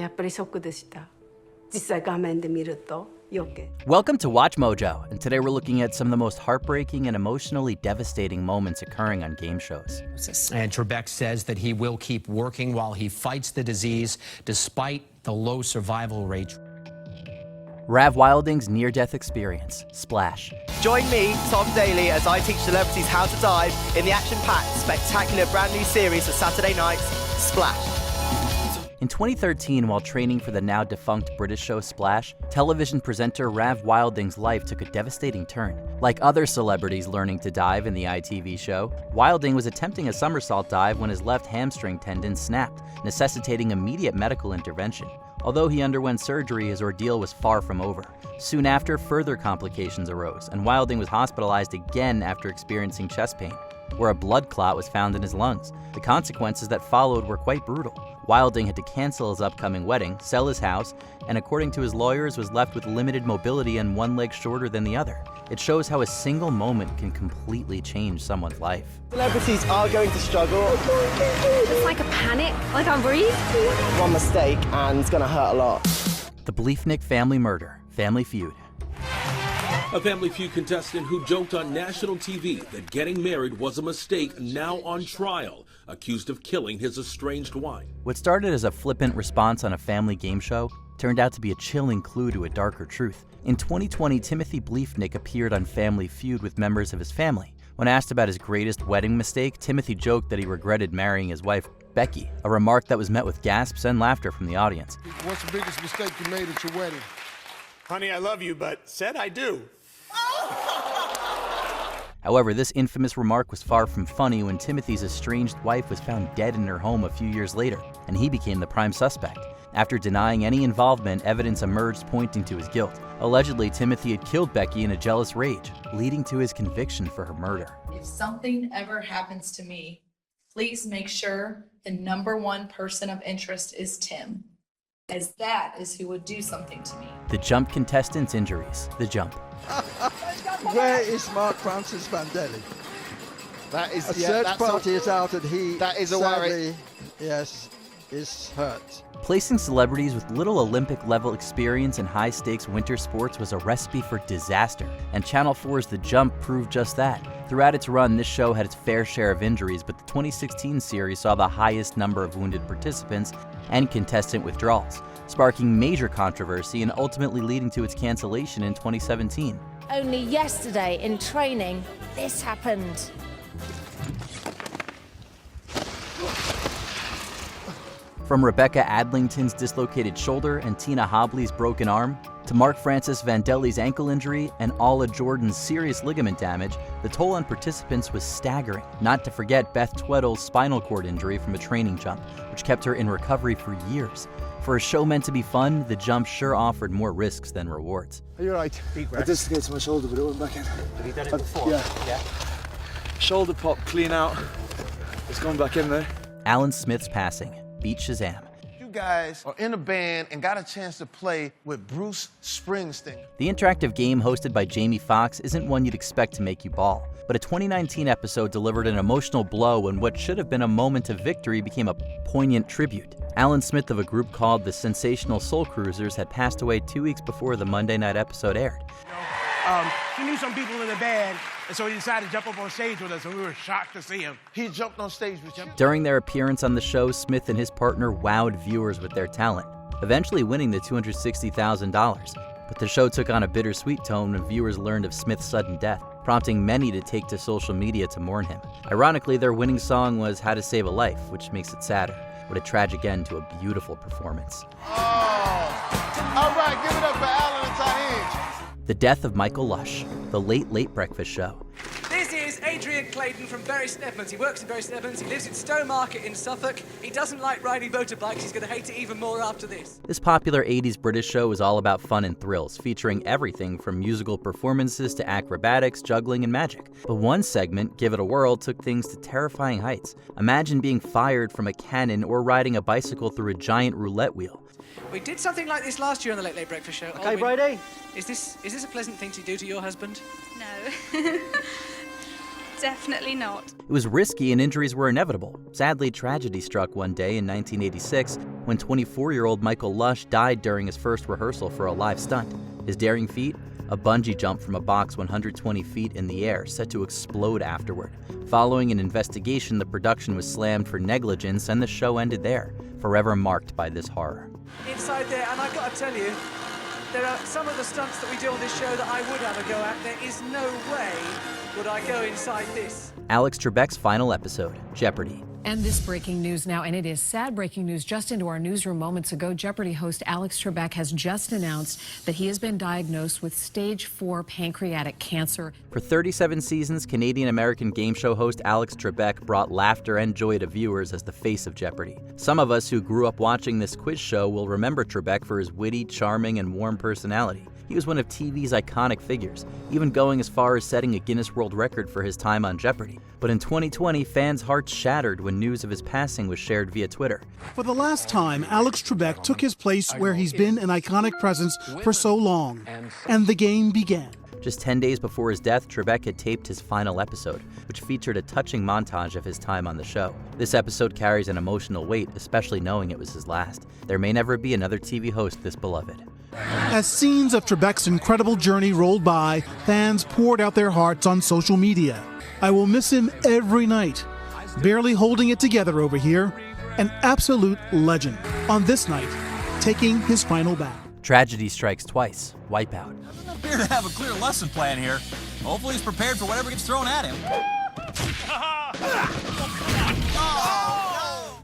やっぱりショックでした。実際画面で見ると余計。Welcome to Watch Mojo, and today we're looking at some of the most heartbreaking and emotionally devastating moments occurring on game shows. And Trebek says that he will keep working while he fights the disease despite the low survival rate. Rav Wilding's near-death experience, Splash. Join me, Tom Daly, as I teach celebrities how to dive in the action-packed, spectacular brand new series for Saturday nights, Splash. In 2013, while training for the now-defunct British show Splash, television presenter Rav Wilding's life took a devastating turn. Like other celebrities learning to dive in the ITV show, Wilding was attempting a somersault dive when his left hamstring tendon snapped, necessitating immediate medical intervention. Although he underwent surgery, his ordeal was far from over. Soon after, further complications arose, and Wilding was hospitalized again after experiencing chest pain, where a blood clot was found in his lungs. The consequences that followed were quite brutal. Wilding had to cancel his upcoming wedding, sell his house, and according to his lawyers, was left with limited mobility and one leg shorter than the other. It shows how a single moment can completely change someone's life. Celebrities are going to struggle. It's like a panic, I can't breathe. One mistake and it's going to hurt a lot. The Bleefnick family murder, Family Feud. A Family Feud contestant who joked on national TV that getting married was a mistake, now on trial, accused of killing his estranged wife. What started as a flippant response on a family game show turned out to be a chilling clue to a darker truth. In 2020, Timothy Bleefnick appeared on Family Feud with members of his family. When asked about his greatest wedding mistake, Timothy joked that he regretted marrying his wife, Becky, a remark that was met with gasps and laughter from the audience. What's the biggest mistake you made at your wedding? Honey, I love you, but said I do. However, this infamous remark was far from funny when Timothy's estranged wife was found dead in her home a few years later, and he became the prime suspect. After denying any involvement, evidence emerged pointing to his guilt. Allegedly, Timothy had killed Becky in a jealous rage, leading to his conviction for her murder. If something ever happens to me, please make sure the #1 person of interest is Tim, as that is who would do something to me. The Jump contestants' injuries. The Jump. Where is Mark Francis Vandelli? That is A search party is out and he that is a sadly, worry. Yes, is hurt. Placing celebrities with little Olympic-level experience in high-stakes winter sports was a recipe for disaster, and Channel 4's The Jump proved just that. Throughout its run, this show had its fair share of injuries, but the 2016 series saw the highest number of wounded participants and contestant withdrawals, sparking major controversy and ultimately leading to its cancellation in 2017. Only yesterday in training, this happened. From Rebecca Adlington's dislocated shoulder and Tina Hobley's broken arm, to Mark Francis Vandelli's ankle injury and Alla Jordan's serious ligament damage, the toll on participants was staggering. Not to forget Beth Tweddle's spinal cord injury from a training jump, which kept her in recovery for years. For a show meant to be fun, The Jump sure offered more risks than rewards. Are you right? I dislocated my shoulder, but it went back in. Have you done it before? Yeah. Shoulder pop, clean out. It's gone back in there. Alan Smith's passing beat Shazam. You guys are in a band and got a chance to play with Bruce Springsteen. The interactive game hosted by Jamie Foxx isn't one you'd expect to make you bawl, but a 2019 episode delivered an emotional blow when what should have been a moment of victory became a poignant tribute. Alan Smith of a group called the Sensational Soul Cruisers had passed away 2 weeks before the Monday night episode aired. He knew some people in the band, and so he decided to jump up on stage with us, and we were shocked to see him. He jumped on stage with you. During their appearance on the show, Smith and his partner wowed viewers with their talent, eventually winning the $260,000. But the show took on a bittersweet tone when viewers learned of Smith's sudden death, prompting many to take to social media to mourn him. Ironically, their winning song was How to Save a Life, which makes it sadder. What a tragic end to a beautiful performance. Oh, all right, give it up for Alan and Tahij. The death of Michael Lushs, the Late Breakfast Show. This is Adrian Clayton from Bury St Edmunds. He works in Bury St Edmunds. He lives in Stowe Market in Suffolk. He doesn't like riding motorbikes. He's going to hate it even more after this. This popular 80s British show was all about fun and thrills, featuring everything from musical performances to acrobatics, juggling, and magic. But one segment, Give It a Whirl, took things to terrifying heights. Imagine being fired from a cannon or riding a bicycle through a giant roulette wheel. We did something like this last year on the Late Breakfast Show. Okay, Brady. Is this a pleasant thing to do to your husband? No. definitely not. It was risky and injuries were inevitable. Sadly, tragedy struck one day in 1986 when 24-year-old Michael Lushs died during his first rehearsal for a live stunt. His daring feat? A bungee jump from a box 120 feet in the air, set to explode afterward. Following an investigation, the production was slammed for negligence and the show ended there, forever marked by this horror. Inside there, and I've got to tell you, there are some of the stunts that we do on this show that I would have a go at. There is no way would I go inside this. Alex Trebek's final episode, Jeopardy! And this breaking news now, and it is sad breaking news just into our newsroom moments ago. Jeopardy host Alex Trebek has just announced that he has been diagnosed with stage 4 pancreatic cancer. For 37 seasons, Canadian-American game show host Alex Trebek brought laughter and joy to viewers as the face of Jeopardy! Some of us who grew up watching this quiz show will remember Trebek for his witty, charming, and warm personality. He was one of TV's iconic figures, even going as far as setting a Guinness World Record for his time on Jeopardy! But in 2020, fans' hearts shattered when news of his passing was shared via Twitter. For the last time, Alex Trebek took his place where he's been an iconic presence for so long, and the game began. Just 10 days before his death, Trebek had taped his final episode, which featured a touching montage of his time on the show. This episode carries an emotional weight, especially knowing it was his last. There may never be another TV host this beloved. As scenes of Trebek's incredible journey rolled by, fans poured out their hearts on social media. I will miss him every night. Barely holding it together over here. An absolute legend. On this night, taking his final bow. Tragedy strikes twice. Wipeout. Doesn't appear to have a clear lesson plan here. Hopefully he's prepared for whatever gets thrown at him.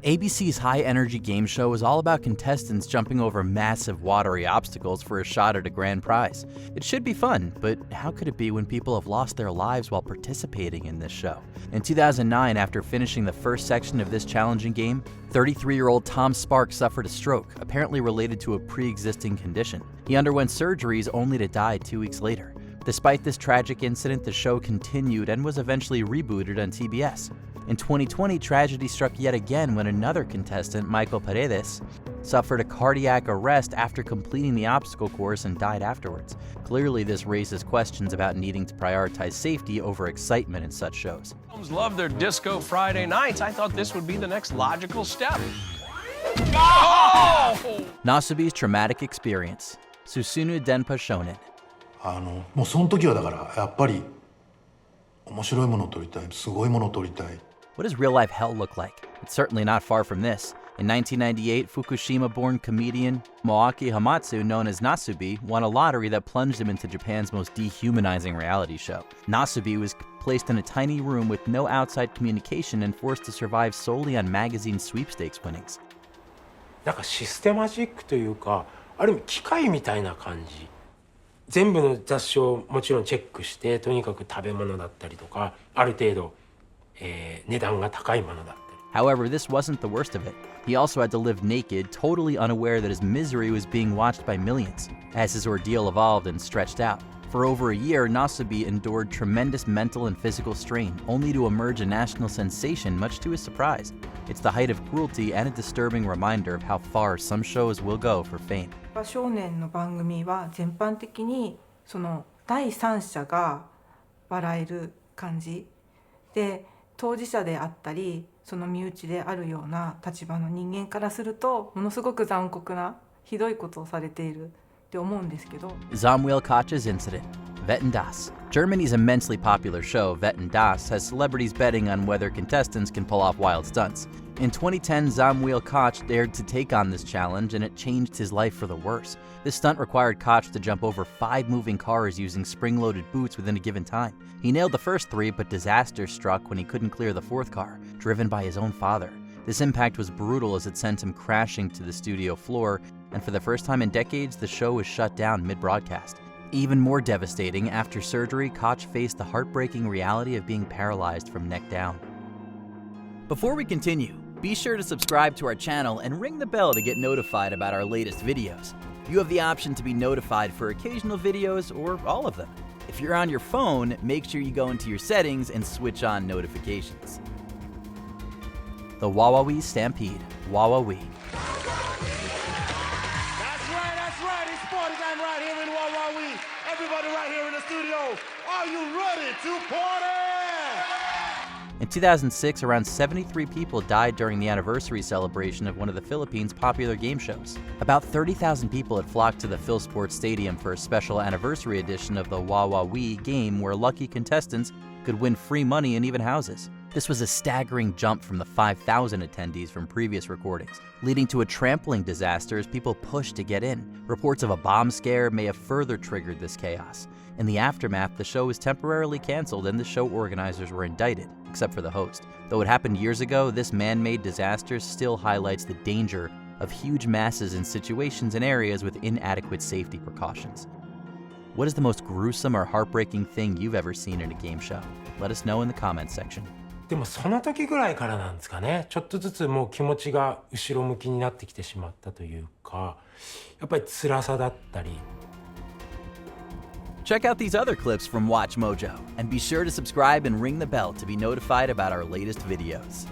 ABC's high-energy game show is all about contestants jumping over massive watery obstacles for a shot at a grand prize. It should be fun, but how could it be when people have lost their lives while participating in this show? In 2009, after finishing the first section of this challenging game, 33-year-old Tom Sparks suffered a stroke, apparently related to a pre-existing condition. He underwent surgeries only to die 2 weeks later. Despite this tragic incident, the show continued and was eventually rebooted on TBS. In 2020, tragedy struck yet again when another contestant, Michael Paredes, suffered a cardiac arrest after completing the obstacle course and died afterwards. Clearly, this raises questions about needing to prioritize safety over excitement in such shows. Love their disco Friday nights. I thought this would be the next logical step. Nasubi's traumatic experience. Susunu Denpa Shonen. もうその時はだからやっぱり面白いものを撮りたい、すごいものを撮りたい。 What does real-life hell look like? It's certainly not far from this. In 1998, Fukushima-born comedian Moaki Hamatsu, known as Nasubi, won a lottery that plunged him into Japan's most dehumanizing reality show. Nasubi was placed in a tiny room with no outside communication and forced to survive solely on magazine sweepstakes winnings. なんかシステマチックというか、ある意味機械みたいな感じ。全部の雑誌をもちろんチェックして、とにかく食べ物だったりとか、ある程度、値段が高いものだったり。 However, this wasn't the worst of it. He also had to live naked, totally unaware that his misery was being watched by millions. As his ordeal evolved and stretched out, for over a year, Nasubi endured tremendous mental and physical strain, only to emerge a national sensation, much to his surprise. It's the height of cruelty and a disturbing reminder of how far some shows will go for fame. 少年の番組は全般的にその第三者が笑える感じで、当事者であったりその身内であるような立場の人間からするとものすごく残酷なひどいことをされているって思うんですけど。 Zam Wheel Koch's incident. Wetten Das. Germany's immensely popular show, Wetten Das, has celebrities betting on whether contestants can pull off wild stunts. In 2010, Zam Wheel Koch dared to take on this challenge, and it changed his life for the worse. This stunt required Koch to jump over 5 moving cars using spring-loaded boots within a given time. He nailed the first 3, but disaster struck when he couldn't clear the 4th car, driven by his own father. This impact was brutal as it sent him crashing to the studio floor, and for the first time in decades, the show was shut down mid-broadcast. Even more devastating, after surgery, Koch faced the heartbreaking reality of being paralyzed from neck down. Before we continue, be sure to subscribe to our channel and ring the bell to get notified about our latest videos. You have the option to be notified for occasional videos or all of them. If you're on your phone, make sure you go into your settings and switch on notifications. The WWII Stampede, WWII. That's right, it's party time right here in WWII. Everybody right here in the studio, are you ready to party? In 2006, around 73 people died during the anniversary celebration of one of the Philippines' popular game shows. About 30,000 people had flocked to the PhilSports Stadium for a special anniversary edition of the WWII game where lucky contestants could win free money and even houses. This was a staggering jump from the 5,000 attendees from previous recordings, leading to a trampling disaster as people pushed to get in. Reports of a bomb scare may have further triggered this chaos. In the aftermath, the show was temporarily canceled and the show organizers were indicted, except for the host. Though it happened years ago, this man-made disaster still highlights the danger of huge masses in situations and areas with inadequate safety precautions. What is the most gruesome or heartbreaking thing you've ever seen in a game show? Let us know in the comments section. でもその時ぐらいからなんですかね。ちょっとずつもう気持ちが後ろ向きになってきてしまったというか、やっぱり辛さだったり。Check out these other clips from WatchMojo, and be sure to subscribe and ring the bell to be notified about our latest videos.